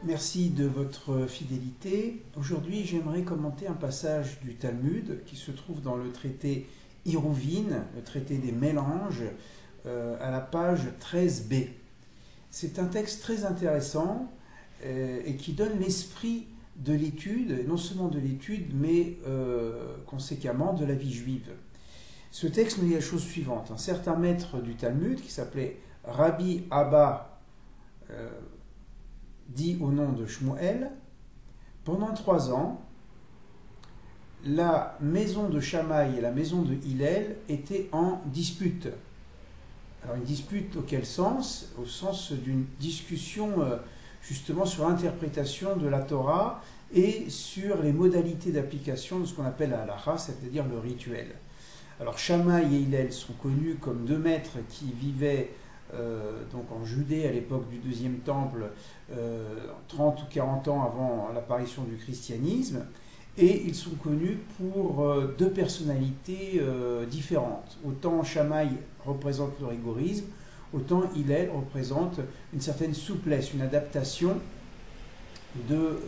Merci de votre fidélité. Aujourd'hui, j'aimerais commenter un passage du Talmud qui se trouve dans le traité Iruvin, le traité des mélanges, à la page 13b. C'est un texte très intéressant et qui donne l'esprit de l'étude, non seulement de l'étude, mais conséquemment de la vie juive. Ce texte nous dit la chose suivante. Un certain maître du Talmud, qui s'appelait Rabbi Abba, dit au nom de Shmuel, pendant 3 ans, la maison de Shammai et la maison de Hillel étaient en dispute. Alors une dispute auquel sens? Au sens d'une discussion justement sur l'interprétation de la Torah et sur les modalités d'application de ce qu'on appelle la halacha, c'est-à-dire le rituel. Alors Shammai et Hillel sont connus comme 2 maîtres qui vivaient donc en Judée à l'époque du deuxième temple, 30 ou 40 ans avant l'apparition du christianisme, et ils sont connus pour 2 personnalités différentes. Autant Shammai représente le rigorisme, autant Hillel représente une certaine souplesse, une adaptation de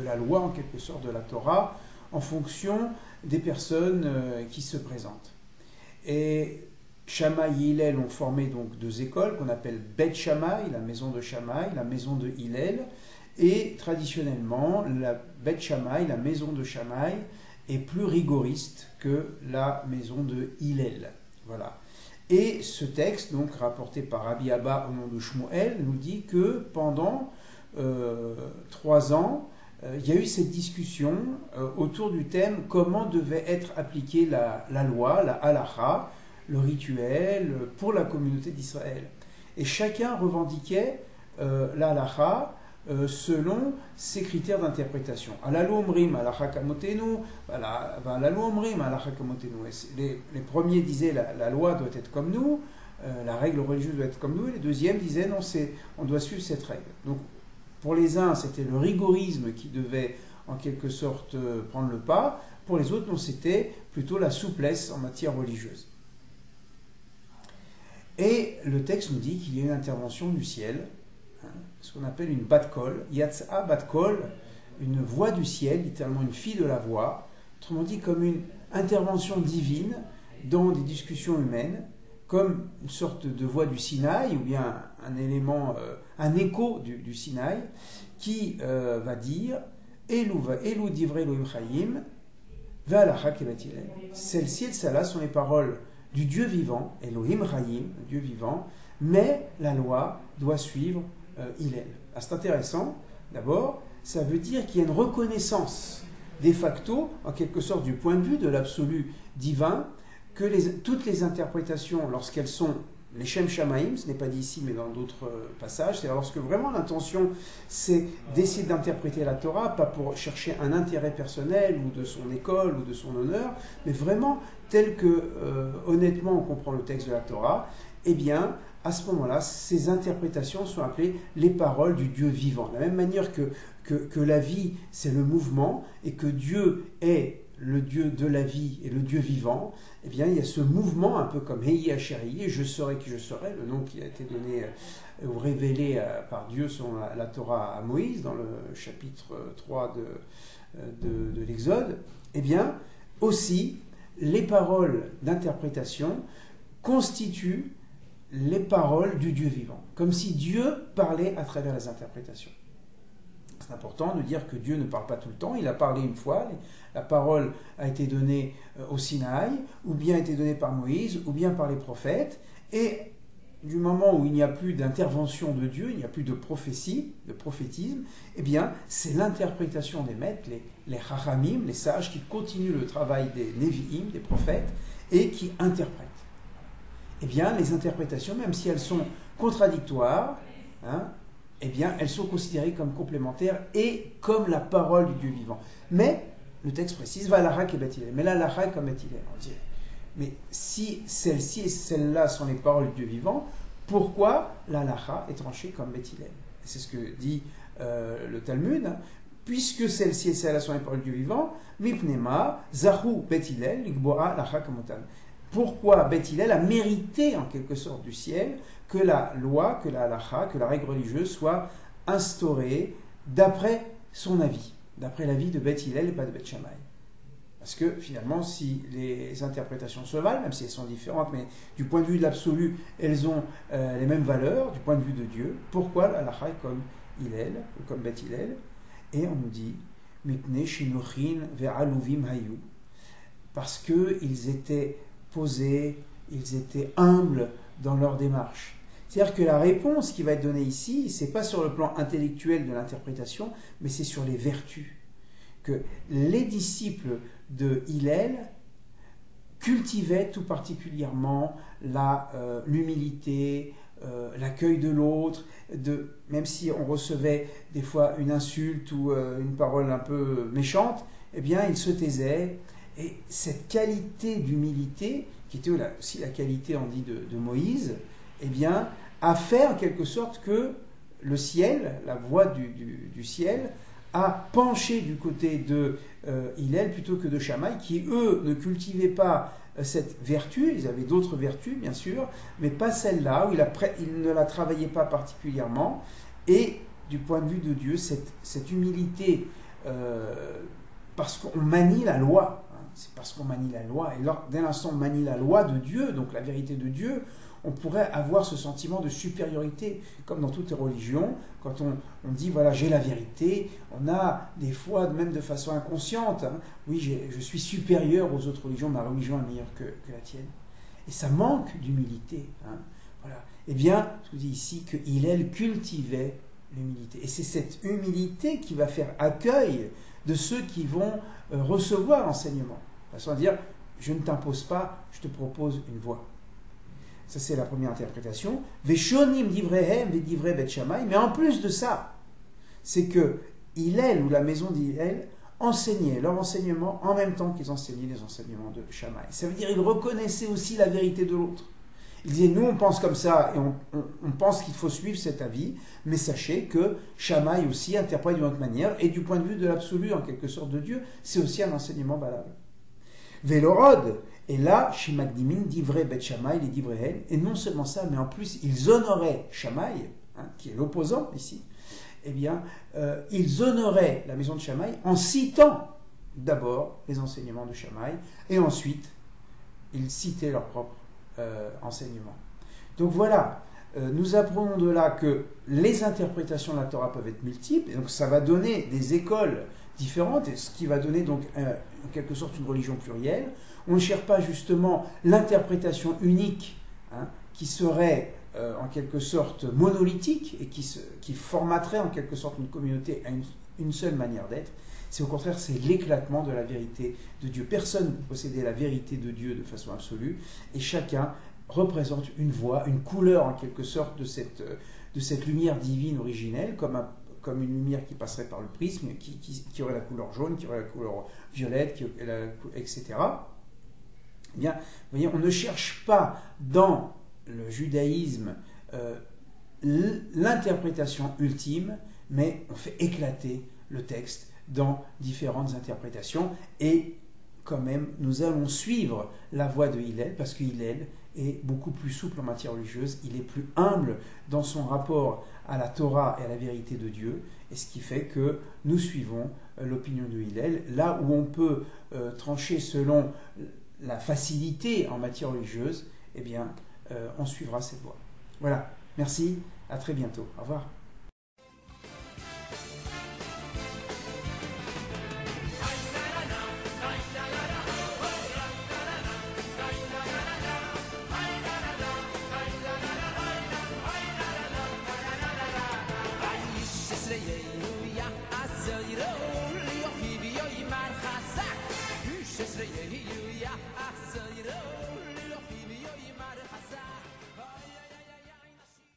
la loi, en quelque sorte de la Torah, en fonction des personnes qui se présentent. Et Shammai et Hillel ont formé donc 2 écoles qu'on appelle Bet Shammai, la maison de Shammai, la maison de Hillel, et traditionnellement la Bet Shammai, la maison de Shammai, est plus rigoriste que la maison de Hillel. Voilà. Et ce texte, donc rapporté par Rabbi Abba au nom de Shmuel, nous dit que pendant 3 ans, il y a eu cette discussion autour du thème comment devait être appliquée la loi, la halacha, le rituel pour la communauté d'Israël. Et chacun revendiquait la halacha selon ses critères d'interprétation. Alalu omrim halacha kamotenu, alalu omrim halacha kamotenu. Les premiers disaient la loi doit être comme nous, la règle religieuse doit être comme nous, et les deuxièmes disaient non, on doit suivre cette règle. Donc pour les uns, c'était le rigorisme qui devait en quelque sorte prendre le pas, pour les autres, non, c'était plutôt la souplesse en matière religieuse. Et le texte nous dit qu'il y a une intervention du ciel, ce qu'on appelle une bat kol, yatsa bat kol, une voix du ciel, littéralement une fille de la voix, autrement dit comme une intervention divine dans des discussions humaines, comme une sorte de voix du Sinaï, ou bien un élément, un écho du Sinaï, qui va dire Elu divrei Elohim chayim, ve'alacha kebat Hillel. Celle-ci et celle-là sont les paroles du Dieu vivant, Elohim chayim, le Dieu vivant, mais la loi doit suivre Hillel. Ah, c'est intéressant. D'abord, ça veut dire qu'il y a une reconnaissance de facto, en quelque sorte du point de vue de l'absolu divin, que toutes les interprétations, lorsqu'elles sont les Shem Shamaim, ce n'est pas dit ici mais dans d'autres passages, c'est lorsque vraiment l'intention c'est d'essayer d'interpréter la Torah, pas pour chercher un intérêt personnel ou de son école ou de son honneur, mais vraiment tel que honnêtement on comprend le texte de la Torah, eh bien à ce moment-là, ces interprétations sont appelées les paroles du Dieu vivant. De la même manière que la vie c'est le mouvement et que Dieu est le Dieu de la vie et le Dieu vivant, eh bien, il y a ce mouvement, un peu comme Heyi Asher, je serai qui je serai, le nom qui a été donné ou révélé par Dieu selon la Torah à Moïse, dans le chapitre 3 de l'Exode, eh bien, aussi, les paroles d'interprétation constituent les paroles du Dieu vivant, comme si Dieu parlait à travers les interprétations. C'est important de dire que Dieu ne parle pas tout le temps, il a parlé une fois, la parole a été donnée au Sinaï, ou bien a été donnée par Moïse, ou bien par les prophètes, et du moment où il n'y a plus d'intervention de Dieu, il n'y a plus de prophétie, de prophétisme, eh bien c'est l'interprétation des maîtres, les chachamim, les sages, qui continuent le travail des nevi'im, des prophètes, et qui interprètent. Eh bien les interprétations, même si elles sont contradictoires, eh bien, elles sont considérées comme complémentaires et comme la parole du Dieu vivant. Mais, le texte précise, va l'alacha kebat Hillel. Mais là, l'alacha est comme Bet Hillel, on dirait. Mais si celle-ci et celle-là sont les paroles du Dieu vivant, pourquoi l'alacha est tranchée comme Bet Hillel? C'est ce que dit le Talmud. Puisque celle-ci et celle-là sont les paroles du Dieu vivant, mipnema, zahu Bet Hillel, likboa l'alacha kamotan. Pourquoi Bet Hillel a mérité en quelque sorte du ciel que la loi, que la halacha, que la règle religieuse soit instaurée d'après son avis, d'après l'avis de Beth Hillel et pas de Beth Shammai. Parce que finalement, si les interprétations se valent, même si elles sont différentes, mais du point de vue de l'absolu, elles ont les mêmes valeurs, du point de vue de Dieu, pourquoi l'halakha est comme Hillel, ou comme Beth Hillel? Et on nous dit, Mipnei Shinochin ve'aluvim hayu, parce qu'ils étaient posés, ils étaient humbles dans leur démarche. C'est-à-dire que la réponse qui va être donnée ici, c'est pas sur le plan intellectuel de l'interprétation, mais c'est sur les vertus. Que les disciples de Hillel cultivaient tout particulièrement l'humilité, l'accueil de l'autre, même si on recevait des fois une insulte ou une parole un peu méchante, eh bien ils se taisaient. Et cette qualité d'humilité, qui était aussi la qualité, on dit, de Moïse, eh bien, a fait en quelque sorte que le ciel, la voix du ciel, a penché du côté de Hillel plutôt que de Shammai, qui eux ne cultivaient pas cette vertu, ils avaient d'autres vertus bien sûr, mais pas celle-là, où ils ne la travaillaient pas particulièrement, et du point de vue de Dieu, cette humilité, parce qu'on manie la loi, hein, c'est parce qu'on manie la loi, et dès l'instant on manie la loi de Dieu, donc la vérité de Dieu, on pourrait avoir ce sentiment de supériorité, comme dans toutes les religions, quand on dit, voilà, j'ai la vérité, on a des fois, même de façon inconsciente, hein, oui, je suis supérieur aux autres religions, ma religion est meilleure que la tienne. Et ça manque d'humilité. Hein, voilà. Eh bien, je vous dis ici que Hillel cultivait l'humilité. Et c'est cette humilité qui va faire accueil de ceux qui vont recevoir l'enseignement. De façon à dire, je ne t'impose pas, je te propose une voie. Ça, c'est la première interprétation. Veshonim divrehem vedivre Bet Shammai. Mais en plus de ça, c'est que Hillel, ou la maison d'Hillel, enseignaient leur enseignement en même temps qu'ils enseignaient les enseignements de Shammai. Ça veut dire qu'ils reconnaissaient aussi la vérité de l'autre. Ils disaient, nous on pense comme ça et on pense qu'il faut suivre cet avis, mais sachez que Shammai aussi interprète d'une autre manière, et du point de vue de l'absolu, en quelque sorte, de Dieu, c'est aussi un enseignement valable. Vélorod, et là, chez Magdimin, d'Ivré Bet Shammai, les d'Ivréhen, et non seulement ça, mais en plus, ils honoraient Shammai, hein, qui est l'opposant ici, eh bien, ils honoraient la maison de Shammai en citant d'abord les enseignements de Shammai, et ensuite, ils citaient leurs propres enseignements. Donc voilà, nous apprenons de là que les interprétations de la Torah peuvent être multiples, et donc ça va donner des écoles différentes, et ce qui va donner donc en quelque sorte une religion plurielle. On ne cherche pas justement l'interprétation unique, hein, qui serait en quelque sorte monolithique et qui formaterait en quelque sorte une communauté à une seule manière d'être. C'est au contraire, c'est l'éclatement de la vérité de Dieu. Personne ne peut posséder la vérité de Dieu de façon absolue, et chacun représente une voix, une couleur en quelque sorte de cette lumière divine originelle, comme une lumière qui passerait par le prisme, qui aurait la couleur jaune, qui aurait la couleur violette, etc. Eh bien, vous voyez, on ne cherche pas dans le judaïsme l'interprétation ultime, mais on fait éclater le texte dans différentes interprétations, et quand même, nous allons suivre la voie de Hillel, parce que Hillel est beaucoup plus souple en matière religieuse, il est plus humble dans son rapport à la Torah et à la vérité de Dieu, et ce qui fait que nous suivons l'opinion de Hillel. Là où on peut trancher selon la facilité en matière religieuse, eh bien, on suivra cette voie. Voilà, merci, à très bientôt, au revoir.